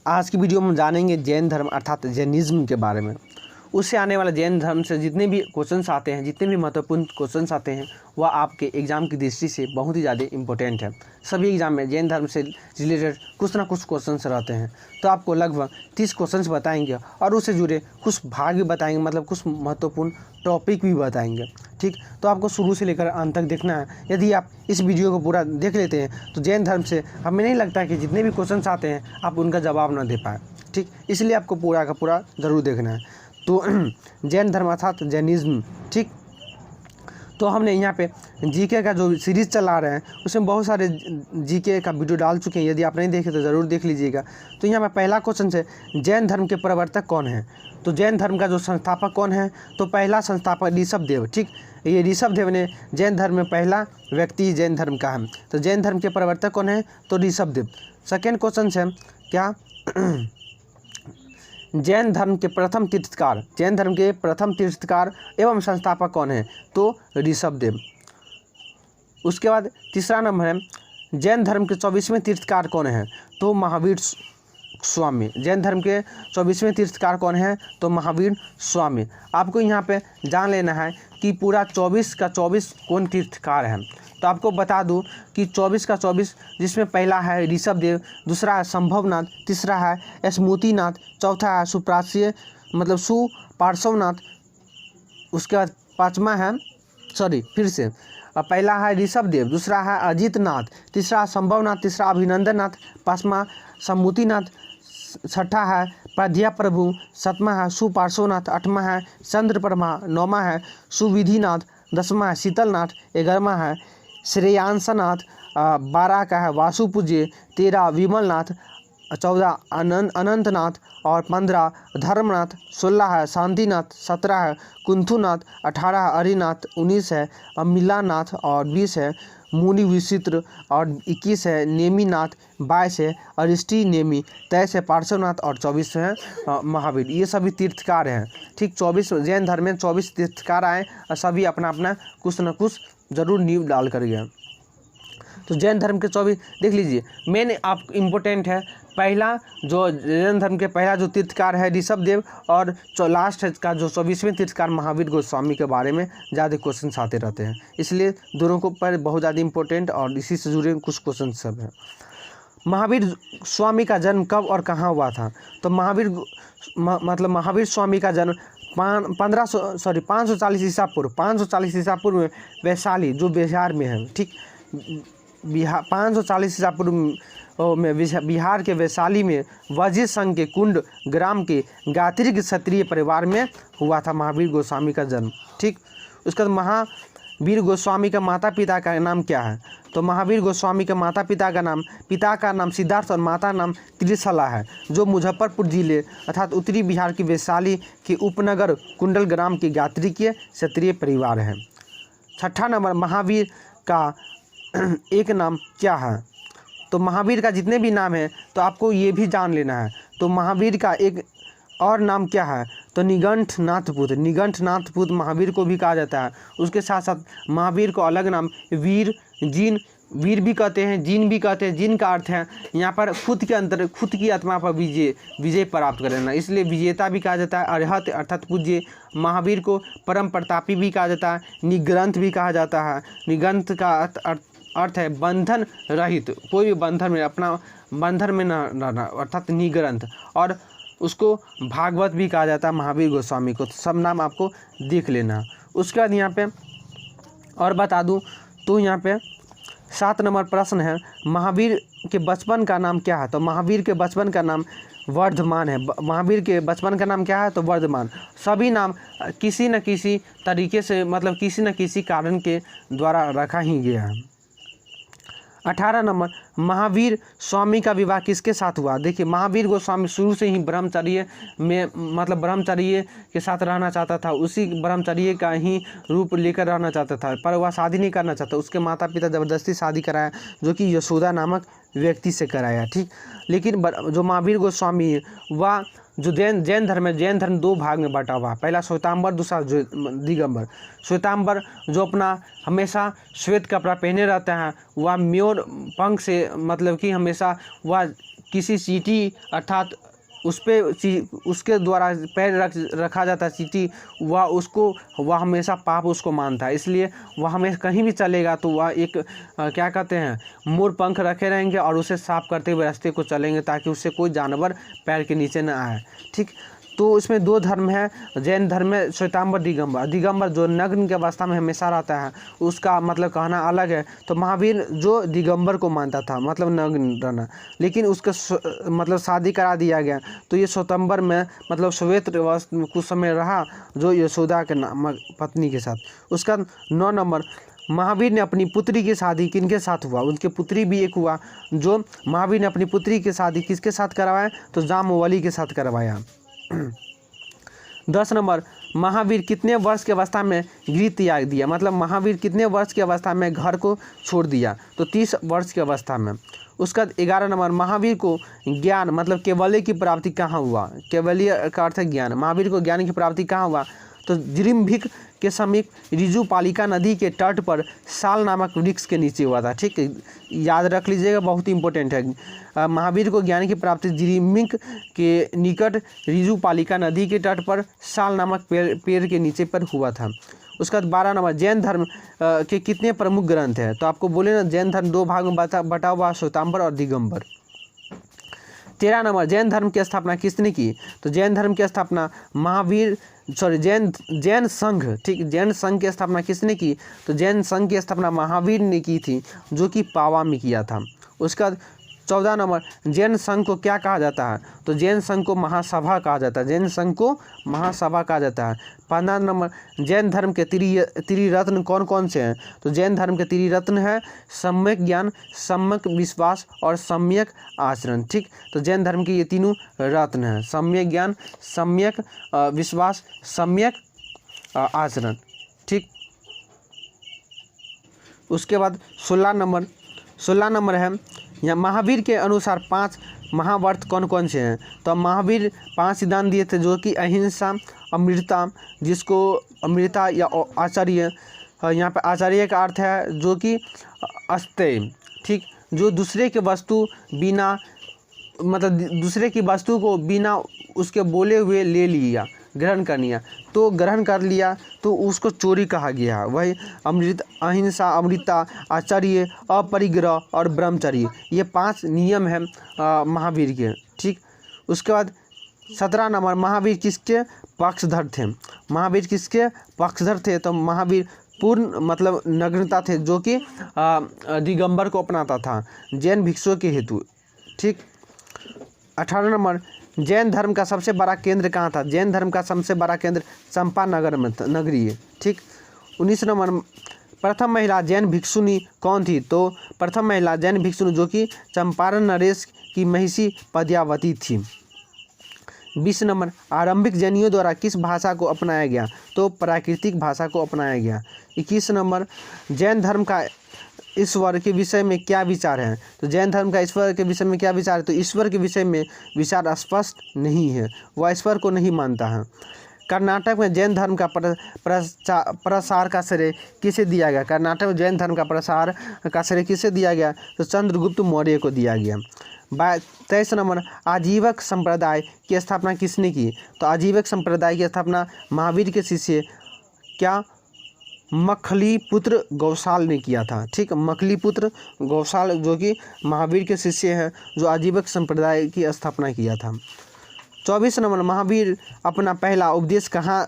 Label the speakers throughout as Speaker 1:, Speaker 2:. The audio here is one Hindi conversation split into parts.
Speaker 1: आज की वीडियो में हम जानेंगे जैन धर्म अर्थात जैनिज़्म के बारे में। उससे आने वाले जैन धर्म से जितने भी क्वेश्चंस आते हैं, जितने भी महत्वपूर्ण क्वेश्चंस आते हैं, वह आपके एग्ज़ाम की दृष्टि से बहुत ही ज़्यादा इंपॉर्टेंट है। सभी एग्ज़ाम में जैन धर्म से रिलेटेड कुछ ना कुछ क्वेश्चंस रहते हैं। तो आपको लगभग 30 क्वेश्चंस बताएंगे और उससे जुड़े कुछ भाग भी बताएंगे, मतलब कुछ महत्वपूर्ण टॉपिक भी बताएंगे। ठीक, तो आपको शुरू से लेकर अंत तक देखना है। यदि आप इस वीडियो को पूरा देख लेते हैं तो जैन धर्म से हमें नहीं लगता कि जितने भी क्वेश्चंस आते हैं आप उनका जवाब ना दे पाए। ठीक, इसलिए आपको पूरा का पूरा ज़रूर देखना है। तो जैन धर्म अर्थात जैनिज़्म। ठीक, तो हमने यहाँ पे जीके का जो सीरीज़ चला रहे हैं उसमें बहुत सारे जीके का वीडियो डाल चुके हैं। यदि आप नहीं देखे तो ज़रूर देख लीजिएगा। तो यहाँ पे पहला क्वेश्चन है, जैन धर्म के प्रवर्तक कौन है? तो जैन धर्म का जो संस्थापक कौन है? तो पहला संस्थापक ऋषभदेव। ठीक, ये ऋषभदेव ने जैन धर्म में पहला व्यक्ति जैन धर्म का है। तो जैन धर्म के प्रवर्तक कौन है? तो ऋषभदेव। सेकेंड क्वेश्चन है क्या, जैन धर्म के प्रथम तीर्थकार, जैन धर्म के प्रथम तीर्थकार एवं संस्थापक कौन है? तो ऋषभदेव। उसके बाद तीसरा नंबर है, जैन धर्म के 24वें तीर्थकार कौन है? तो महावीर स्वामी। जैन धर्म के 24वें तीर्थकार कौन है? तो महावीर स्वामी। आपको यहाँ पे जान लेना है कि पूरा 24 का 24 कौन तीर्थकार है। तो आपको बता दूं कि 24 का 24 जिसमें पहला है ऋषभदेव, दूसरा है संभवनाथ, तीसरा है स्मृतिनाथ, चौथा है सुपार्श्वनाथ, उसके बाद पाँचवा है पहला है ऋषभदेव, दूसरा है अजितनाथ, तीसरा संभवनाथ, तीसरा अभिनंदननाथ, पाँचवा सम्मुतिनाथ, छठा है प्रध्या प्रभु, सातवां है सुपार्श्वनाथ, आठवां है चंद्रप्रमा, नौवां है सुविधिनाथ, 10वां है शीतलनाथ, 11वां है श्रेयांसनाथ, 12 का है वासुपूज्य, 13 विमलनाथ, 14 अनंतनाथ और 15 धर्मनाथ, 16 है शांतिनाथ, 17 है कुंथुनाथ, 18 है अरिनाथ, 19 है अमिलानाथ और 20 है मुनि विचित्र और 21 है नेमीनाथ, 22 है अरिष्टि नेमी, 23 है पार्श्वनाथ और 24 है महावीर। ये सभी तीर्थकार हैं। ठीक, 24 जैन धर्म में 24 तीर्थकार आए और सभी अपना अपना कुछ न कुछ जरूर नींव डाल कर गए। तो जैन धर्म के 24 देख लीजिए, मेन आप इम्पोर्टेंट है। पहला जो जैन धर्म के पहला जो तीर्थकार है ऋषभदेव, और लास्ट का जो 24वें तीर्थकार महावीर गोस्वामी के बारे में ज़्यादा क्वेश्चन आते रहते हैं, इसलिए दोनों को पर बहुत ज़्यादा इम्पोर्टेंट और इसी से जुड़े कुछ क्वेश्चन सब हैं। महावीर स्वामी का जन्म कब और कहाँ हुआ था? तो महावीर स्वामी का जन्म 540 ईसा पूर्व में वैशाली जो बिहार में है। ठीक, 540 ईसा पूर्व में बिहार के वैशाली में वजीर संघ के कुंड ग्राम के गात्री क्षत्रिय परिवार में हुआ था महावीर गोस्वामी का जन्म। ठीक, उसके बाद महावीर गोस्वामी का माता पिता का नाम क्या है? तो महावीर गोस्वामी के पिता का नाम सिद्धार्थ और माता नाम त्रिशला है, जो मुजफ्फरपुर जिले अर्थात उत्तरी बिहार की वैशाली के उपनगर कुंडल ग्राम के गात्री के क्षत्रिय परिवार है। छठा नंबर, महावीर का एक नाम क्या है? तो महावीर का जितने भी नाम है तो आपको ये भी जान लेना है। तो महावीर का एक और नाम क्या है? तो निगंठनाथपुत्र महावीर को भी कहा जाता है। उसके साथ साथ महावीर को अलग नाम वीर भी कहते हैं, जीन भी कहते हैं। जीन का अर्थ है यहाँ पर खुद की आत्मा पर विजय प्राप्त करना, इसलिए विजेता भी कहा जाता है। अरहत अर्थात पूज्य। महावीर को परम प्रतापी भी कहा जाता है, निग्रंथ भी कहा जाता है। निग्रंथ का अर्थ है बंधन रहित, कोई भी बंधन में न रहना अर्थात निग्रंथ। और उसको भागवत भी कहा जाता है महावीर गोस्वामी को। तो सब नाम आपको देख लेना। उसके बाद यहाँ पे और बता दूँ तो यहाँ पे 7 नंबर प्रश्न है, महावीर के बचपन का नाम क्या है? तो महावीर के बचपन का नाम वर्धमान है। महावीर के बचपन का नाम क्या है? तो वर्धमान। सभी नाम किसी न किसी तरीके से, मतलब किसी न किसी कारण के द्वारा रखा ही गया है। 18 नंबर, महावीर स्वामी का विवाह किसके साथ हुआ? देखिए, महावीर गोस्वामी शुरू से ही ब्रह्मचर्य के साथ रहना चाहता था, उसी ब्रह्मचर्य का ही रूप लेकर रहना चाहता था, पर वह शादी नहीं करना चाहता। उसके माता पिता ज़बरदस्ती शादी कराया, जो कि यशोदा नामक व्यक्ति से कराया। ठीक, लेकिन जो महावीर गोस्वामी है वह जो जैन धर्म है, जैन धर्म 2 भाग में बटा हुआ है। पहला श्वेतांबर, दूसरा दिगंबर। श्वेतांबर जो अपना हमेशा श्वेत कपड़ा पहने रहता है, वह मोर पंख से, मतलब कि हमेशा वह किसी चींटी अर्थात उस पे उसके द्वारा पैर रखा जाता है चींटी, वह हमेशा पाप उसको मानता है, इसलिए वह हमें कहीं भी चलेगा तो वह एक क्या कहते हैं मोर पंख रखे रहेंगे और उसे साफ करते हुए रास्ते को चलेंगे ताकि उससे कोई जानवर पैर के नीचे न आए। ठीक, तो इसमें दो धर्म है, जैन धर्म में श्वेतांबर दिगंबर। दिगंबर जो नग्न की अवस्था में हमेशा रहता है उसका मतलब कहना अलग है। तो महावीर जो दिगंबर को मानता था मतलब नग्न रहना, लेकिन उसका मतलब शादी करा दिया गया तो ये श्वेतांबर में मतलब श्वेत कुछ समय रहा जो यशोदा के नामक पत्नी के साथ। उसका 9 नंबर, महावीर ने अपनी पुत्री की शादी किनके साथ हुआ? उनके पुत्री भी एक हुआ, जो महावीर ने अपनी पुत्री की शादी किसके साथ करवाया? तो जाम्बवली के साथ करवाया। 10 नंबर, महावीर कितने वर्ष की अवस्था में गृह त्याग दिया? मतलब महावीर कितने वर्ष की अवस्था में घर को छोड़ दिया? तो 30 वर्ष की अवस्था में। उसका 11 नंबर, महावीर को ज्ञान मतलब केवल्य की प्राप्ति कहाँ हुआ? केवल्य का अर्थ है ज्ञान। महावीर को ज्ञान की प्राप्ति कहाँ हुआ? तो जिरिम्भिक के समीप रिजुपालिका नदी के तट पर साल नामक वृक्ष के नीचे हुआ था। ठीक है, याद रख लीजिएगा, बहुत इंपॉर्टेंट है। महावीर को ज्ञान की प्राप्ति जिरिम्भिक के निकट रिजुपालिका नदी के तट पर साल नामक पेड़ के नीचे पर हुआ था। उसका 12 नंबर, जैन धर्म के कितने प्रमुख ग्रंथ हैं? तो आपको बोले ना जैन धर्म 2 भाग में बटा हुआ, श्वेतांबर और दिगंबर। 13 नंबर, जैन धर्म की स्थापना किसने की? तो जैन धर्म की स्थापना जैन संघ, ठीक, जैन संघ की स्थापना किसने की? तो जैन संघ की स्थापना महावीर ने की थी, जो कि पावा में किया था। उसका 14 नंबर, जैन संघ को क्या कहा जाता है? तो जैन संघ को महासभा कहा जाता है। जैन संघ को महासभा कहा जाता है। 15 नंबर, जैन धर्म के त्रिरत्न कौन कौन से हैं? तो जैन धर्म के त्रिरत्न है सम्यक ज्ञान, सम्यक विश्वास और सम्यक आचरण। ठीक, तो जैन धर्म के ये तीनों रत्न हैं, सम्यक ज्ञान, सम्यक विश्वास, सम्यक आचरण। ठीक, उसके बाद 16 नंबर है या महावीर के अनुसार 5 महाव्रत कौन कौन से हैं? तो महावीर 5 सिद्धांत दिए थे, जो कि अहिंसा, अमृता, जिसको अमृता या आचार्य, यहाँ पे आचार्य का अर्थ है जो कि अस्तेय। ठीक, जो दूसरे के वस्तु बिना मतलब दूसरे की वस्तु को बिना उसके बोले हुए ले लिया, ग्रहण कर लिया, तो ग्रहण कर लिया तो उसको चोरी कहा गया है। वही अहिंसा, अमृता, आचार्य, अपरिग्रह और ब्रह्मचर्य, ये 5 नियम हैं महावीर के। ठीक, उसके बाद 17 नंबर, महावीर किसके पक्षधर थे? महावीर किसके पक्षधर थे? तो महावीर पूर्ण मतलब नग्नता थे, जो कि दिगंबर को अपनाता था जैन भिक्षुओं के हेतु। ठीक, 18 नंबर, जैन धर्म का सबसे बड़ा केंद्र कहाँ था? जैन धर्म का सबसे बड़ा केंद्र चंपानगर में नगरी है। ठीक, 19 नंबर, प्रथम महिला जैन भिक्षुनी कौन थी? तो प्रथम महिला जैन भिक्षुनी जो कि चंपारण नरेश की महिषी पद्यावती थी। 20 नंबर, आरंभिक जैनियों द्वारा किस भाषा को अपनाया गया? तो प्राकृतिक भाषा को अपनाया गया। 21 नंबर, जैन धर्म का ईश्वर के विषय में क्या विचार है? तो जैन धर्म का ईश्वर के विषय में क्या विचार है? तो ईश्वर के विषय में विचार स्पष्ट नहीं है, वह ईश्वर को नहीं मानता है। कर्नाटक में जैन धर्म का प्रसार का श्रेय किसे दिया गया? कर्नाटक में जैन धर्म का प्रसार का श्रेय किसे दिया गया? तो चंद्रगुप्त मौर्य को दिया गया। 23 नंबर, आजीवक संप्रदाय की स्थापना किसने की? तो आजीवक संप्रदाय की स्थापना महावीर के शिष्य क्या मखलीपुत्र गौशाल ने किया था। ठीक, मखलीपुत्र गौशाल जो कि महावीर के शिष्य हैं, जो आजीवक संप्रदाय की स्थापना किया था। 24 नंबर, महावीर अपना पहला उपदेश कहाँ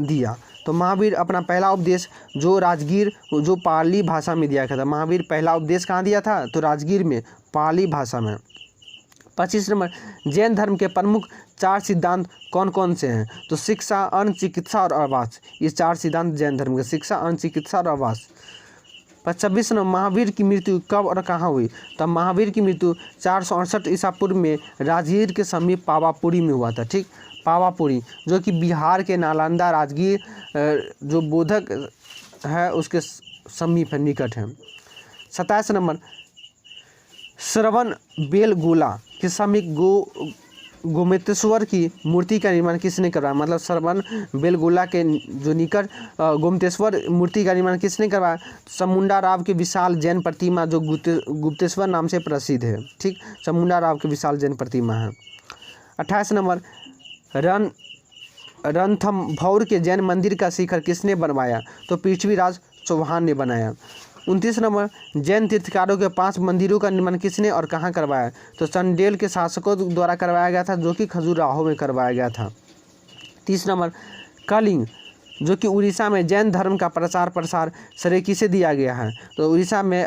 Speaker 1: दिया? तो महावीर अपना पहला उपदेश जो राजगीर जो पाली भाषा में दिया गया था। महावीर पहला उपदेश कहाँ दिया था? तो राजगीर में, पाली भाषा में। 25 नंबर, जैन धर्म के प्रमुख 4 सिद्धांत कौन कौन से हैं? तो शिक्षा, अन्न, चिकित्सा और आवास, ये 4 सिद्धांत जैन धर्म के, शिक्षा, अन्न, चिकित्सा और आवास। 26 नंबर, महावीर की मृत्यु कब और कहाँ हुई? तो महावीर की मृत्यु 468 ईसा पूर्व में राजगीर के समीप पावापुरी में हुआ था। ठीक, पावापुरी जो कि बिहार के नालंदा राजगीर जो बोधक है उसके समीप है, निकट है। 27 नंबर, श्रवण बेलगोला के समीप गोमतेश्वर की मूर्ति का निर्माण किसने करवाया? मतलब श्रवण बेलगोला के जो निकट गोमतेश्वर मूर्ति का निर्माण किसने करवाया? चामुंडा राव की विशाल जैन प्रतिमा जो गुप्तेश्वर नाम से प्रसिद्ध है। ठीक, चामुंडा राव की विशाल जैन प्रतिमा है। 28 नंबर, रणथंभौर के जैन मंदिर का शिखर किसने बनवाया? तो पृथ्वीराज चौहान ने बनाया। 29 नंबर, जैन तीर्थकारों के 5 मंदिरों का निर्माण किसने और कहाँ करवाया? तो चंदेल के शासकों द्वारा करवाया गया था, जो कि खजुराहो में करवाया गया था। 30 नंबर, कलिंग जो कि उड़ीसा में जैन धर्म का प्रचार प्रसार श्रेय किसे दिया गया है? तो उड़ीसा में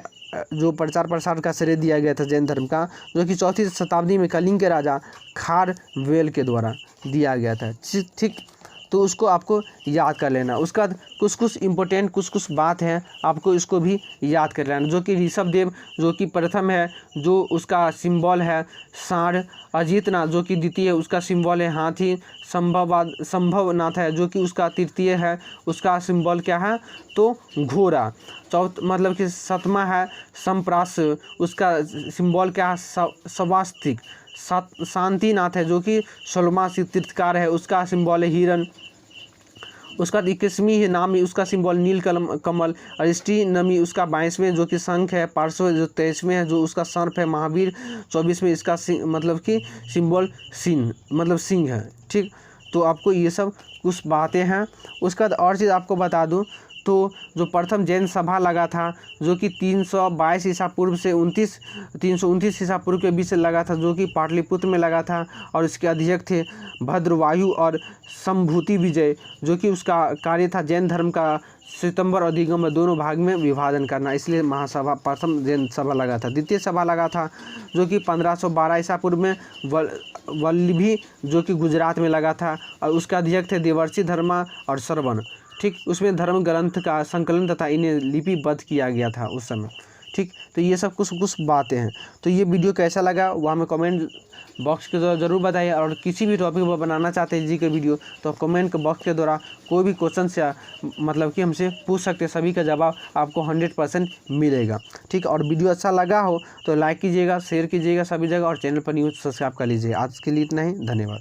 Speaker 1: जो प्रचार प्रसार का श्रेय दिया गया था जैन धर्म का, जो कि 4वीं शताब्दी में कलिंग के राजा खारवेल के द्वारा दिया गया था। ठीक, तो उसको आपको याद कर लेना। उसका कुछ इम्पोर्टेंट कुछ बात है, आपको इसको भी याद कर लेना। जो कि ऋषभदेव जो कि प्रथम है, जो उसका सिंबल है सांड। अजीतनाथ जो कि द्वितीय है, उसका सिंबल है हाथी। संभवनाथ है जो कि उसका तृतीय है, उसका सिंबल क्या है? तो घोड़ा। मतलब कि 7वां है संप्रास, उसका सिंबल क्या है? स्वास्तिक। शांतिनाथ है जो कि 16वां तीर्थकार है, उसका सिंबल है हिरण। उसका 21वीं है नाम, उसका सिंबल नील कमल। अरिष्टी नमी उसका 22वें जो कि शंख है। पार्श्व जो 23वें है जो उसका सर्प है। महावीर 24वें इसका मतलब कि सिंबल सिंह, मतलब सिंह है। ठीक, तो आपको ये सब कुछ बातें हैं। उसका बाद और चीज़ आपको बता दूं तो जो प्रथम जैन सभा लगा था, जो कि 322 ईसा पूर्व से 329 ईसा पूर्व के बीच लगा था, जो कि पाटलिपुत्र में लगा था। और इसके अध्यक्ष थे भद्रवायु और संभूति विजय, जो कि उसका कार्य था जैन धर्म का सितंबर और दिगंबर दोनों भाग में विभाजन करना। इसलिए महासभा प्रथम जैन सभा लगा था। द्वितीय सभा लगा था जो कि 1512 ईसा पूर्व में वल्लभी जो कि गुजरात में लगा था। और उसका अध्यक्ष थे देवर्षि धर्मा और श्रवण। ठीक, उसमें धर्म ग्रंथ का संकलन तथा इन्हें लिपिबद्ध किया गया था उस समय। ठीक, तो ये सब कुछ बातें हैं। तो ये वीडियो कैसा लगा वो हमें कमेंट बॉक्स के द्वारा ज़रूर बताइए। और किसी भी टॉपिक पर बनाना चाहते हैं जी के वीडियो, तो कमेंट बॉक्स के द्वारा कोई भी क्वेश्चन से मतलब कि हमसे पूछ सकते हैं, सभी का जवाब आपको 100% मिलेगा। ठीक, और वीडियो अच्छा लगा हो तो लाइक कीजिएगा, शेयर कीजिएगा सभी जगह, और चैनल पर न्यूज़ सब्सक्राइब कर लीजिए। आज के लिए इतना ही, धन्यवाद।